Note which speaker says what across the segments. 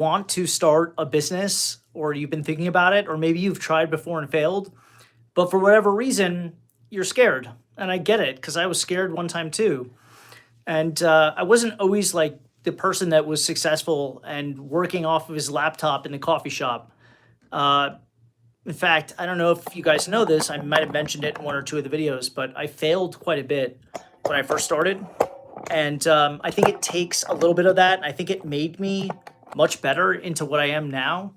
Speaker 1: want to start a business or you've been thinking about it, or maybe you've tried before and failed, but for whatever reason, you're scared. And I get it because I was scared one time too. And I wasn't always like the person that was successful and working off of his laptop in the coffee shop. Uh, in fact, I don't know if you guys know this. I might have mentioned it in one or two of the videos, but I failed quite a bit when I first started. And I think it takes a little bit of that. I think it made me much better into what I am now.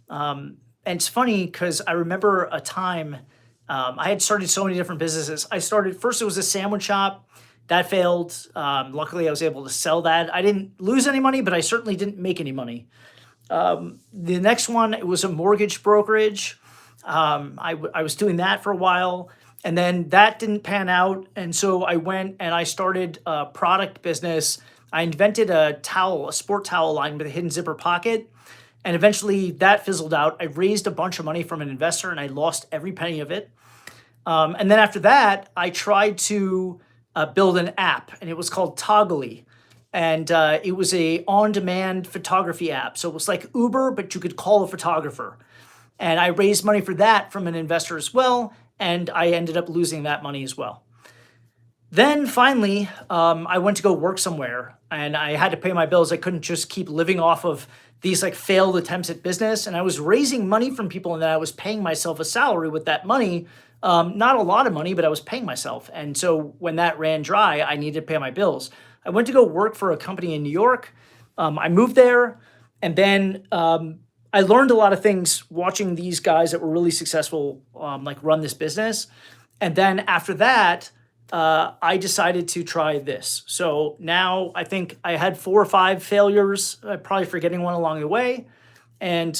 Speaker 1: And it's funny because I remember a time I had started so many different businesses. I started first, it was a sandwich shop that failed. Luckily, I was able to sell that. I didn't lose any money, but I certainly didn't make any money. The next one, it was a mortgage brokerage. I was doing that for a while, and then that didn't pan out. And so I went and I started a product business. I invented a towel, a sport towel line with a hidden zipper pocket. And eventually that fizzled out. I raised a bunch of money from an investor and I lost every penny of it. And then after that, I tried to build an app, and it was called Toggly. And it was a on-demand photography app. So it was like Uber, but you could call a photographer. And I raised money for that from an investor as well. And I ended up losing that money as well. Then finally, I went to go work somewhere and I had to pay my bills. I couldn't just keep living off of these like failed attempts at business. And I was raising money from people and then I was paying myself a salary with that money. Not a lot of money, but I was paying myself. And so when that ran dry, I needed to pay my bills. I went to go work for a company in New York. I moved there, and then I learned a lot of things watching these guys that were really successful, like run this business. And then after that, I decided to try this. So now I think I had 4 or 5 failures, probably forgetting one along the way. And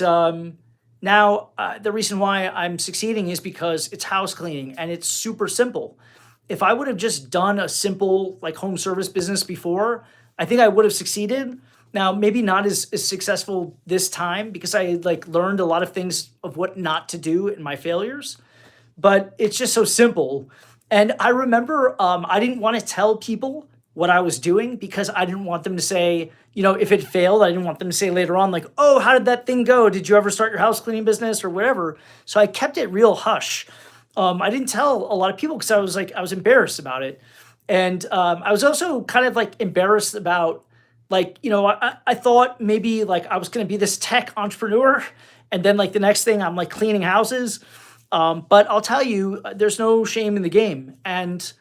Speaker 1: now the reason why I'm succeeding is because it's house cleaning and it's super simple. If I would have just done a simple like home service business before, I think I would have succeeded. Now, maybe not as successful this time because I like learned a lot of things of what not to do in my failures, but it's just so simple. And I remember I didn't want to tell people what I was doing because I didn't want them to say, if it failed, I didn't want them to say later on, like, oh, how did that thing go? Did you ever start your house cleaning business or whatever? So I kept it real hush. I didn't tell a lot of people because I was embarrassed about it. And I was also kind of like embarrassed about like, I thought maybe like I was going to be this tech entrepreneur. And then like the next thing I'm like cleaning houses. But I'll tell you, there's no shame in the game. And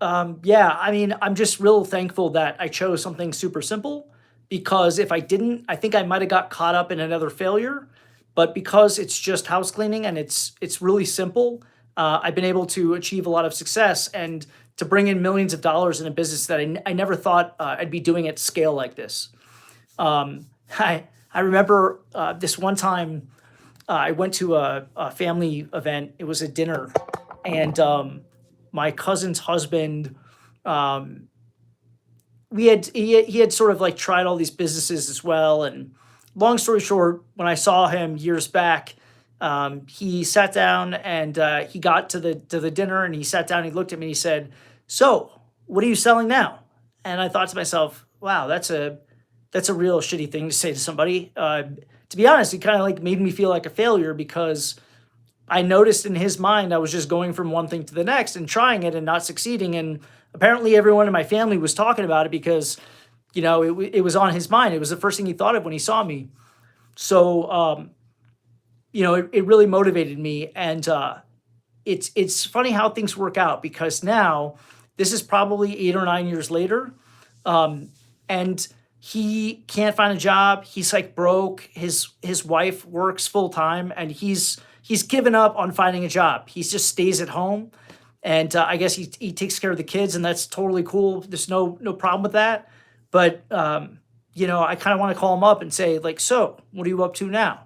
Speaker 1: yeah, I mean, I'm just real thankful that I chose something super simple because if I didn't, I think I might have got caught up in another failure. But because it's just house cleaning and it's really simple, I've been able to achieve a lot of success and to bring in millions of dollars in a business that I never thought I'd be doing at scale like this. I remember this one time I went to a family event. It was a dinner, and my cousin's husband, he had sort of like tried all these businesses as well. And long story short, when I saw him years back, he sat down and he got to the dinner and he sat down. And he looked at me and he said, "So, what are you selling now?" And I thought to myself, "Wow, that's a real shitty thing to say to somebody." To be honest, it kind of like made me feel like a failure because I noticed in his mind I was just going from one thing to the next and trying it and not succeeding. And apparently, everyone in my family was talking about it because it was on his mind. It was the first thing he thought of when he saw me. So it really motivated me. And it's funny how things work out because now this is probably 8 or 9 years later. And he can't find a job. He's like broke. His wife works full time and he's given up on finding a job. He just stays at home. And I guess he takes care of the kids and that's totally cool. There's no problem with that. But, I kind of want to call him up and say like, "So what are you up to now?"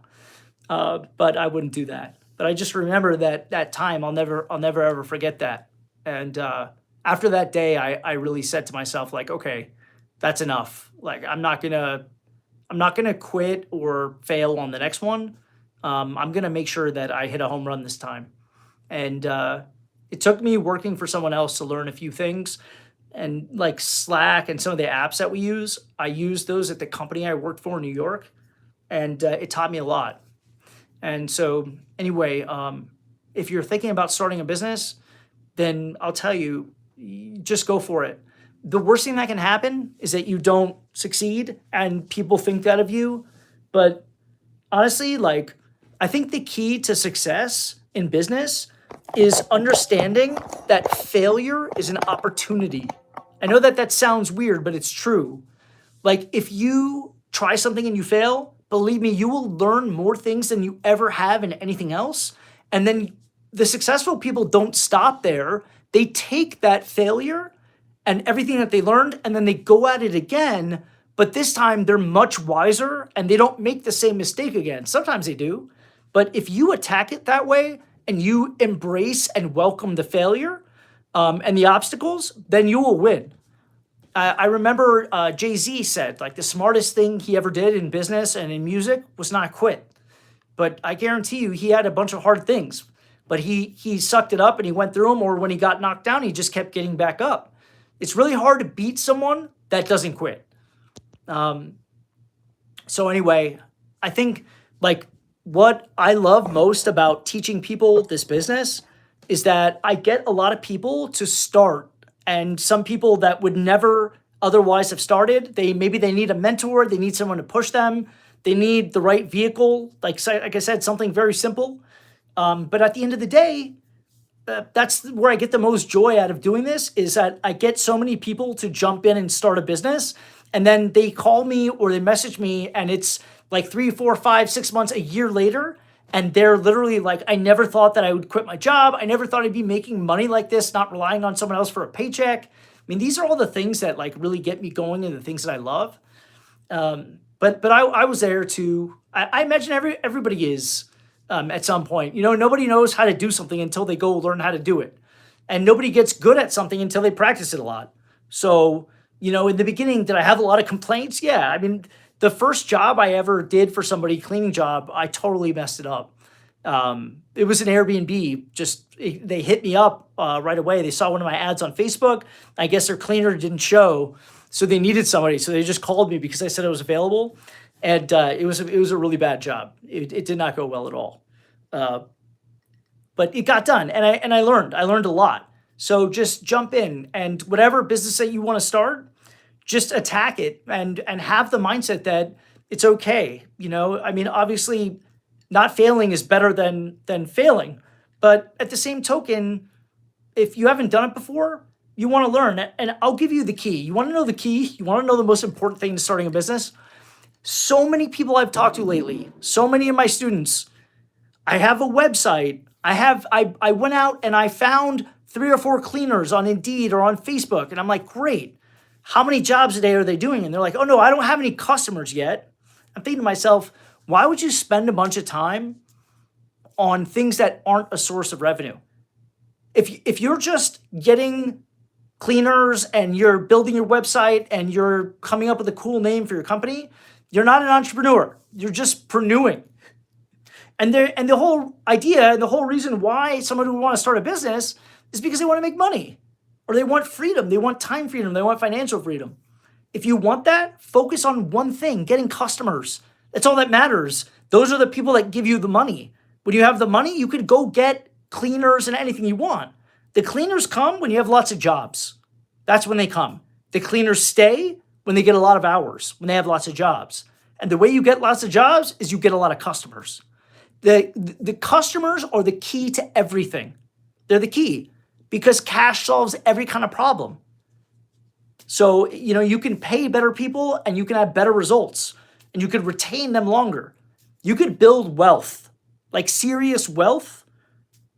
Speaker 1: But I wouldn't do that. But I just remember that time. I'll never ever forget that. And after that day, I really said to myself like, okay, that's enough. Like I'm not gonna quit or fail on the next one. I'm gonna make sure that I hit a home run this time. And it took me working for someone else to learn a few things. And like Slack and some of the apps that we use, I used those at the company I worked for in New York. and it taught me a lot. And so anyway, if you're thinking about starting a business, then I'll tell you, just go for it. The worst thing that can happen is that you don't succeed and people think that of you. But honestly, like, I think the key to success in business is understanding that failure is an opportunity. I know that that sounds weird, but it's true. Like, if you try something and you fail, believe me, you will learn more things than you ever have in anything else. And then the successful people don't stop there. They take that failure and everything that they learned, and then they go at it again. But this time they're much wiser and they don't make the same mistake again. Sometimes they do. But if you attack it that way and you embrace and welcome the failure and the obstacles, then you will win. I remember Jay-Z said, like, the smartest thing he ever did in business and in music was not quit. But I guarantee you, he had a bunch of hard things. But he sucked it up and he went through them, or when he got knocked down, he just kept getting back up. It's really hard to beat someone that doesn't quit. So anyway, I think, like, what I love most about teaching people this business is that I get a lot of people to start, and some people that would never otherwise have started, maybe they need a mentor, they need someone to push them, they need the right vehicle, like I said, something very simple. But at the end of the day, that's where I get the most joy out of doing this, is that I get so many people to jump in and start a business, and then they call me or they message me, and it's like 3, 4, 5, 6 months, a year later, and they're literally like, I never thought that I would quit my job. I never thought I'd be making money like this, not relying on someone else for a paycheck. I mean, these are all the things that, like, really get me going and the things that I love. But I was there to, I imagine everybody is at some point. You know, nobody knows how to do something until they go learn how to do it. And nobody gets good at something until they practice it a lot. So, you know, in the beginning, did I have a lot of complaints? Yeah. I mean, the first job I ever did for somebody, cleaning job, I totally messed it up. It was an Airbnb. They hit me up right away. They saw one of my ads on Facebook. I guess their cleaner didn't show, so they needed somebody. So they just called me because I said I was available, and it was a really bad job. It did not go well at all, but it got done, and I learned. I learned a lot. So just jump in, and whatever business that you want to start, just attack it and have the mindset that it's okay. You know, I mean, obviously not failing is better than failing. But at the same token, if you haven't done it before, you want to learn. And I'll give you the key. You want to know the key? You want to know the most important thing to starting a business? So many people I've talked to lately, so many of my students, I have a website. I went out and I found 3 or 4 cleaners on Indeed or on Facebook. And I'm like, great. How many jobs a day are they doing? And they're like, oh no, I don't have any customers yet. I'm thinking to myself, why would you spend a bunch of time on things that aren't a source of revenue? If you're just getting cleaners and you're building your website and you're coming up with a cool name for your company, you're not an entrepreneur. You're just prenewing. And the whole idea and the whole reason why someone would want to start a business is because they want to make money. Or they want freedom, they want time freedom, they want financial freedom. If you want that, focus on one thing, getting customers. That's all that matters. Those are the people that give you the money. When you have the money, you could go get cleaners and anything you want. The cleaners come when you have lots of jobs. That's when they come. The cleaners stay when they get a lot of hours, when they have lots of jobs. And the way you get lots of jobs is you get a lot of customers. The customers are the key to everything. They're the key. Because cash solves every kind of problem. So, you know, you can pay better people and you can have better results and you could retain them longer. You could build wealth, like serious wealth,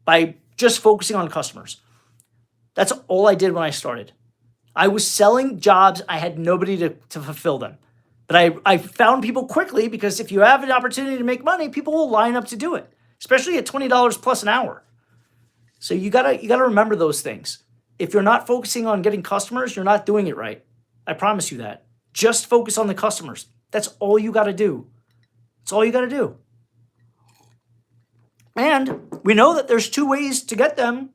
Speaker 1: by just focusing on customers. That's all I did when I started. I was selling jobs. I had nobody to fulfill them. But I found people quickly, because if you have an opportunity to make money, people will line up to do it, especially at $20 plus an hour. So you gotta remember those things. If you're not focusing on getting customers, you're not doing it right. I promise you that. Just focus on the customers. That's all you gotta do. That's all you gotta do. And we know that there's 2 ways to get them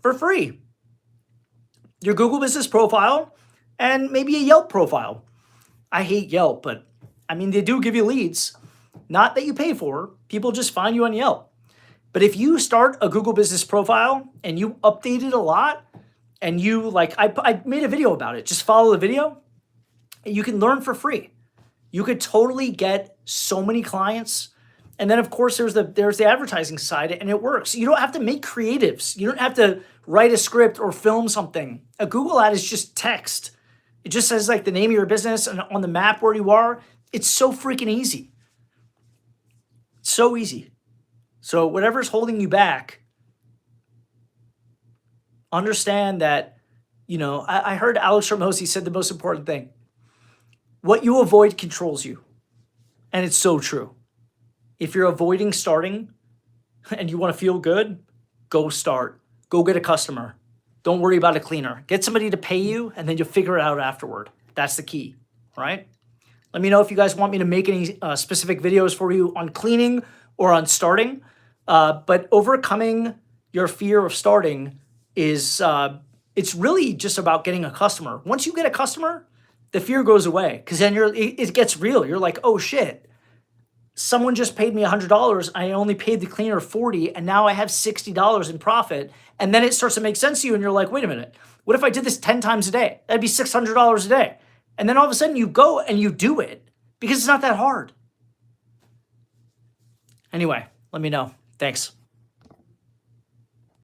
Speaker 1: for free. Your Google business profile and maybe a Yelp profile. I hate Yelp, but I mean, they do give you leads. not that you pay for. People just find you on Yelp. But if you start a Google business profile and you update it a lot, and you like, I made a video about it. Just follow the video. You can learn for free. You could totally get so many clients. And then of course there's the advertising side, and it works. You don't have to make creatives. You don't have to write a script or film something. A Google ad is just text. It just says like the name of your business and on the map where you are. It's so freaking easy. So easy. So whatever's holding you back, understand that, I heard Alex Hormozi said the most important thing. What you avoid controls you. And it's so true. If you're avoiding starting and you want to feel good, go start. Go get a customer. Don't worry about a cleaner. Get somebody to pay you, and then you'll figure it out afterward. That's the key, right? Let me know if you guys want me to make any specific videos for you on cleaning or on starting. But overcoming your fear of starting is, it's really just about getting a customer. Once you get a customer, the fear goes away, because then it gets real. You're like, oh shit, someone just paid me $100. I only paid the cleaner $40, and now I have $60 in profit. And then it starts to make sense to you, and you're like, wait a minute, what if I did this 10 times a day? That'd be $600 a day. And then all of a sudden you go and you do it because it's not that hard. Anyway, let me know. Thanks.